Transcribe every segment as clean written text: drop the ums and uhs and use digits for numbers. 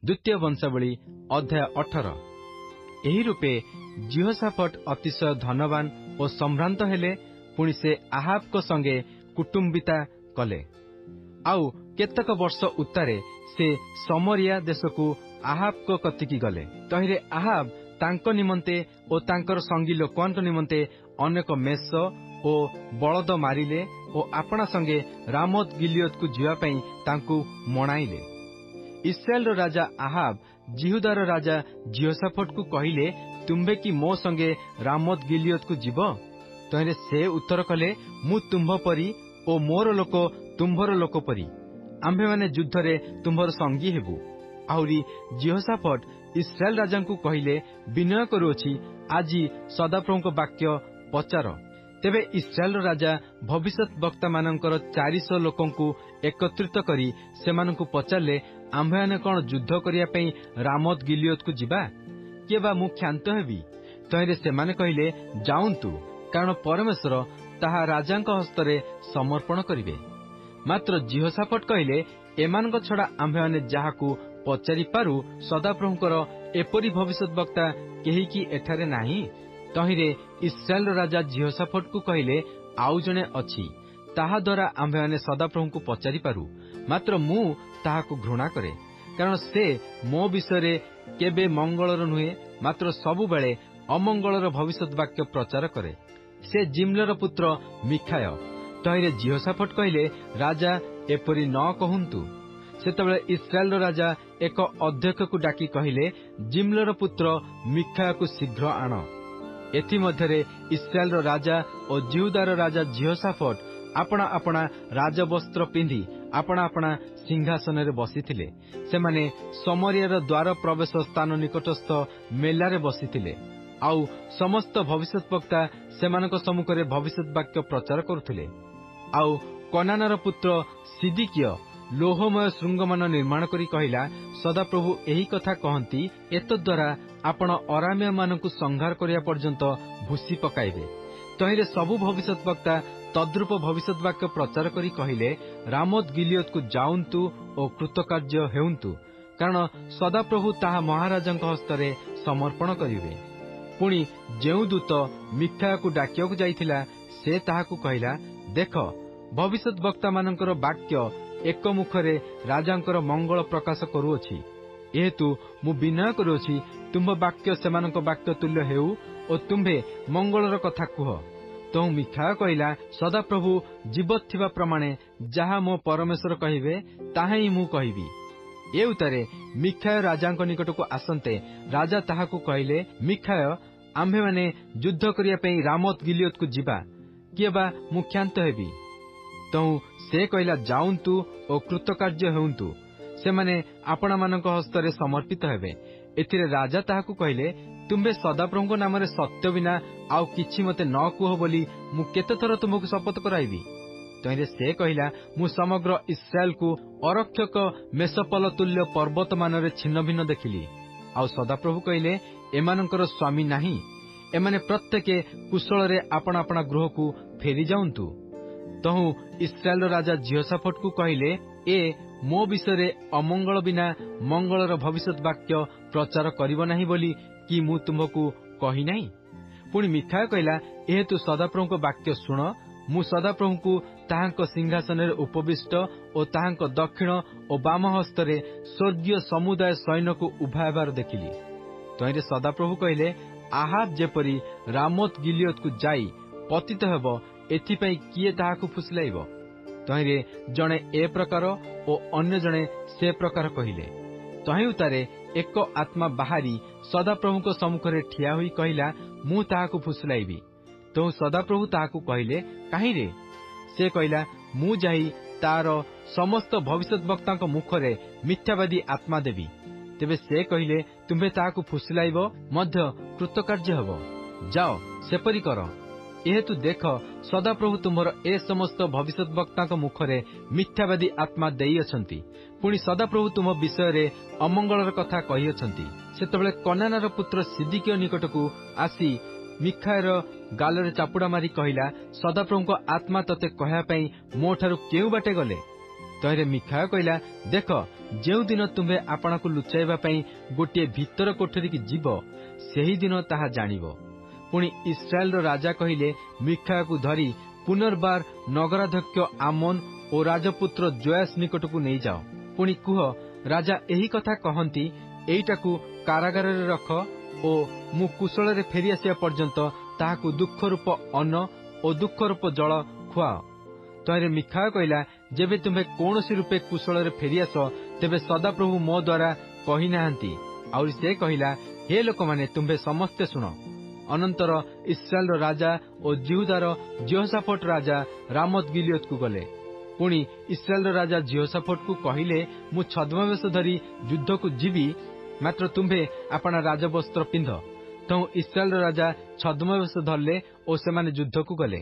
द्वितीय वंशावली अध्याय 18। एही रूपे जिहोशाफाट अतिशय धनवान और सम्भ्रांत हेले। पुणी से आहाब को संगे कुटुंबिता कले। आउ केतक वर्ष उत्तारे से समरिया देश को आहाब को कतिकी गले। तहिरे आहाब तांको निमंते और तांकर संगी लोकवान निमंते अनेक मेष और बलद मारिले और आपना संगे रामोत गिलियोत को जीवा पई तांकु मणाइले। इस्राएल राजा आहाब जिहुदार राजा जिहोशाफाट को कहिले, तुम्बे कि मो संगे रामोत गिलियोत को जीव? तहिरे से उत्तर कले, मु तुम्भ परी और मोर लोक तुम्भर लोक परी, आम्भे माने युद्ध रे तुम्भर संगी हेबु। आहुरी जिहोशाफाट इस्राएल राजा को कहिले, विनय करुअछि, आजी सदाप्रभु को वाक्य पचार। तेबे इस्राएल राजा भविष्यत वक्ता मानकर 400 लोकंकु एकत्रित करी सेमानंकु पचारले, आम्भे माने कोन युद्ध करिया पई रामोत गिलियोत को जीवा के बा मु क्षांत हेबी? तहिरे सेमाने कहिले, जाउंतु, कारण परमेश्वर ताहा राजांक हस्तरे समर्पण करिवे। मात्र जिहोशाफाट कहिले, एमानक छड़ा आम्भे माने जाहाकु पचारि पारु सदाप्रभुकर एपरि भविष्यत वक्ता केही कि एठारे नाही। तहिरे इस्राएल राजा जिहोशाफाट को कहिले, आउ जणे अछि, ताहा द्वारा आम्भे माने सदाप्रभु को पचारि पारु। मात्र मु ताहाकु घृणा करे, कारण से मो विषय केबे मंगलर नुहे, मात्र सबु बेले अमंगलर भविष्यत वाक्य प्रचार करे। से जिम्लर पुत्र मिखाय। तहिरे जिहोशाफाट कहिले, राजा एपरि न कहंतु। सेतबेले इस्राएल राजा एक अध्यक्ष को डाकी कहिले, जिम्लर पुत्र मिखाय को शीघ्र आण। एथि मध्यरे इस्राएल राजा और जिहुदार राजा जिहोशाफाट आपना आपना राजवस्त्र पिंधि आपना आपना सिंहासन रे बसिथिले। सेमाने समरियार द्वार प्रवेश स्थान निकटस्थ मेलारे बसिथिले। आउ समस्त भविष्यत वक्ता सेमानक सम्मुखरे भविष्यत वाक्य प्रचार करुथिले। आउ कनानार पुत्र सिदिकिय लोहमय श्रृंगमान निर्माण करी कहिला, सदाप्रभु एही कथा कहंती, एत द्वारा आपण अराम्य मानकु संहार करिया पर्यंत भूसी पकाइबे। तहिरे सबु भविष्यत वक्ता तद्रूप भविष्यत वाक्य प्रचार करी कहिले, रामोत गिलियोत को जाउंतु और कृतकार्य हेउंतु, कारण सदाप्रभु ताहा महाराजांक हस्तरे समर्पण करिवे। पुणी जेउ दूत मिखाय को डाकिया को जाइथिला, से ताहाकु कहिला, देख, भविष्यत वक्ता मानकर वाक्य एक मुखरे राजांकर मंगल प्रकाश करुअछि। एहेतु मु विनय करुअछि, तुम्भ वाक्य सेमानक वाक्य तुल्य हेउ और तुम्भे मंगलर कथा कुह। तो मिखाय कहिला, सदाप्रभु जीवत थिबा प्रमाणे जहा मो परमेश्वर कहिबे ताहा ही मु कहिबी। ए उतारे मिखाय राजांक निकट को आसन्ते राजा ताहाकु कहिले, मिखाय, आम्भे माने युद्ध करिया पई रामोत गिलियोत को जीवा किए बा मु क्षांत हेबी? तो से कहिला, जाउंतु और कृतकार्य हेउंतु, से माने आपना मानक हस्तरे समर्पित हेबे। एथिरे राजा ताहाकु कहिले, तुम्बे सदाप्रभुको नामरे सत्य बिना आउ किछि मते न कुह बोली मु केते थर तुमको शपथ कराइबी? तहिरे से कहिला, मु समग्र इस्राएल को अरक्षक मेषपल तुल्य पर्वत मानरे छिन्न भिन्न देखिली। आउ सदाप्रभु कहिले, एमानकर स्वामी नाही, एमाने प्रत्येके कुशलरे आपना आपना गृह को फेरी जाउंतु। तहु इस्राएल राजा जिहोशाफाट को कहिले, ए मो विषय अमंगल बिना मंगलर भविष्यत वाक्य प्रचार करिब नाही बोली कि मु तुमको कहि नाही? पुणी मिखाय कहिला, एहेतु सदाप्रभु को वाक्य सुण, मु सदाप्रभु को ताहांक सिंहासन रे उपविष्ट और ताहांक दक्षिण और बाम हस्तरे स्वर्गीय समुदाय सैन्य को उभा हेबार देखिली। तहिरे सदाप्रभु कहिले, आहाब जेपरी रामोत गिलियोत को जाई पतित हेब, एथिपई किए ताहाकु फुसलाइब? तहिरे जणे ए प्रकार और अन्य जणे से प्रकार कहिले। तहि उतारे एक आत्मा बाहरी सदाप्रभु को सम्मुखरे ठिया होई कहिला, मु ताहाकु फुसलाइबी। तो सदाप्रभु ताहाकु कहिले, काहे रे? से कहिला, मु जाई तार समस्त भविष्यत वक्तांक मुखरे मिथ्यावादी आत्मा देवी। तेबे से कहिले, तुम्हे ताहाकु फुसलाइब मध्य कृतकार्य हेब। जाओ सेपरि कर। एहेतु देख, सदाप्रभु तुमर ए समस्त भविष्यत वक्तांक मुखरे मिथ्यावादी आत्मा देई अछंती। पुणी सदाप्रभु तुम विषय रे अमंगलर कथा कहि अछंती। सेतबेले कनानार पुत्र सिदिकिय निकट को आसी मिखायर गालरे चापुड़ा मारी कहिला, सदाप्रभुको आत्मा तते कहया पई मो ठारू केउ बाटे गले? ତହିଁରେ ମିଖାୟ କହିଲା, ଦେଖ, ଯେଉଁଦିନ ତୁମ୍ଭେ ଆପଣଙ୍କୁ ଲୁଚାଇବା ପାଇଁ ଗୋଟିଏ ଭିତର କୋଠରୀକି ଯିବ, ସେହିଦିନ ତାହା ଜାଣିବ। ପୁଣି ଇସ୍ରାଏଲର ରାଜା କହିଲେ, ମିଖାୟକୁ ଧରି ପୁନର୍ବାର ନଗରାଧ୍ୟକ୍ଷ ଆମୋନ ଓ ରାଜପୁତ୍ର ଜୋଆସ ନିକଟକୁ ନେଇଯାଅ। ପୁଣି କୁହ, ରାଜା ଏହି କଥା କହନ୍ତି, ଏଇଟାକୁ କାରାଗାରରେ ରଖ ଓ ମୁଁ କୁଶଳରେ ଫେରିଆସିବା ପର୍ଯ୍ୟନ୍ତ ତାହାକୁ ଦୁଃଖରୂପ ଅନ୍ନ ଓ ଦୁଃଖରୂପ ଜଳ ଖୁଆଅ। ତହିଁରେ ମିଖାୟ କହିଲା, ଯେବେ ତୁମ୍ଭେ କୌଣସି ରୂପେ କୁଶଳରେ ଫେରିଆସ, ତେବେ ସଦାପ୍ରଭୁ ମୋ ଦ୍ୱାରା କହିନାହାନ୍ତି। ଆହୁରି ସେ କହିଲା, ହେ ଲୋକମାନେ, ତୁମ୍ଭେ ସମସ୍ତେ ଶୁଣ। ଅନନ୍ତର ଇସ୍ରାଏଲର ରାଜା ଓ ଜିହୁଦାର ଜିହୋଶାଫଟ ରାଜା ରାମୋତ ଗିଲିୟୋତକୁ ଗଲେ। ପୁଣି ଇସ୍ରାଏଲର ରାଜା ଜିହୋଶାଫଟକୁ କହିଲେ, ମୁଁ ଛଦ୍ମବେଶ ଧରି ଯୁଦ୍ଧକୁ ଯିବି, ମାତ୍ର ତୁମ୍ଭେ ଆପଣା ରାଜବସ୍ତ୍ର ପିନ୍ଧ। ତେଣୁ ଇସ୍ରାଏଲର ରାଜା ଛଦ୍ମବେଶ ଧରିଲେ ଓ ସେମାନେ ଯୁଦ୍ଧକୁ ଗଲେ।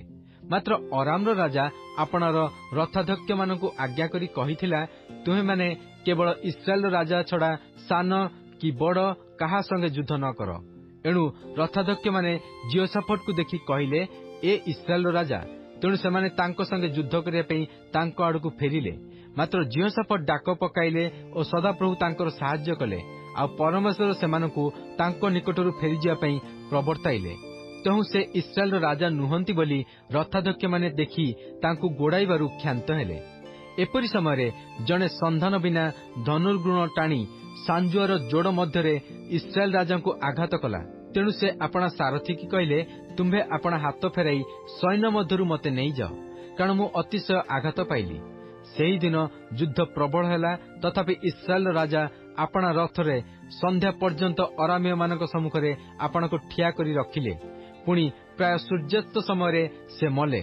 ମାତ୍ର ଅରାମର ରାଜା ଆପଣାର ରଥାଧ୍ୟକ୍ଷମାନଙ୍କୁ ଆଜ୍ଞା କରି କହିଥିଲା, ତୁମେମାନେ କେବଳ ଇସ୍ରାଏଲର ରାଜା ଛଡ଼ା ସାନ କି ବଡ଼ କାହା ସଙ୍ଗେ ଯୁଦ୍ଧ ନ କର। ଏଣୁ ରଥାଧ୍ୟକ୍ଷମାନେ ଜିହୋଶାଫଟକୁ ଦେଖି କହିଲେ, ଏ ଇସ୍ରାଏଲର ରାଜା। ତେଣୁ ସେମାନେ ତାଙ୍କ ସଙ୍ଗେ ଯୁଦ୍ଧ କରିବା ପାଇଁ ତାଙ୍କ ଆଡ଼କୁ ଫେରିଲେ। ମାତ୍ର ଜିହୋଶାଫଟ ଡାକ ପକାଇଲେ ଓ ସଦାପ୍ରଭୁ ତାଙ୍କର ସାହାଯ୍ୟ କଲେ, ଆଉ ପରମେଶ୍ୱର ସେମାନଙ୍କୁ ତାଙ୍କ ନିକଟରୁ ଫେରିଯିବା ପାଇଁ ପ୍ରବର୍ତ୍ତାଇଲେ। ତେଣୁ ସେ ଇସ୍ରାଏଲର ରାଜା ନୁହନ୍ତି ବୋଲି ରଥାଧ୍ୟକ୍ଷମାନେ ଦେଖି ତାଙ୍କୁ ଗୋଡ଼ାଇବାରୁ କ୍ଷାନ୍ତ ହେଲେ। ଏପରି ସମୟରେ ଜଣେ ସନ୍ଧାନ ବିନା ଧନୁର୍ଗୁଣ ଟାଣି ସାଞ୍ଜୁଆର ଯୋଡ଼ ମଧ୍ୟରେ ଇସ୍ରାଏଲ ରାଜାଙ୍କୁ ଆଘାତ କଲା। ତେଣୁ ସେ ଆପଣା ସାରଥୀକି କହିଲେ, ତୁମ୍ଭେ ଆପଣା ହାତ ଫେରାଇ ସୈନ୍ୟ ମଧ୍ୟରୁ ମୋତେ ନେଇଯାଅ, କାରଣ ମୁଁ ଅତିଶୟ ଆଘାତ ପାଇଲି। ସେହିଦିନ ଯୁଦ୍ଧ ପ୍ରବଳ ହେଲା, ତଥାପି ଇସ୍ରାଏଲର ରାଜା ଆପଣା ରଥରେ ସନ୍ଧ୍ୟା ପର୍ଯ୍ୟନ୍ତ ଅରାମୀୟମାନଙ୍କ ସମ୍ମୁଖରେ ଆପଣଙ୍କୁ ଠିଆ କରି ରଖିଲେ। ପୁଣି ପ୍ରାୟ ସୂର୍ଯ୍ୟାସ୍ତ ସମୟରେ ସେ ମଲେ।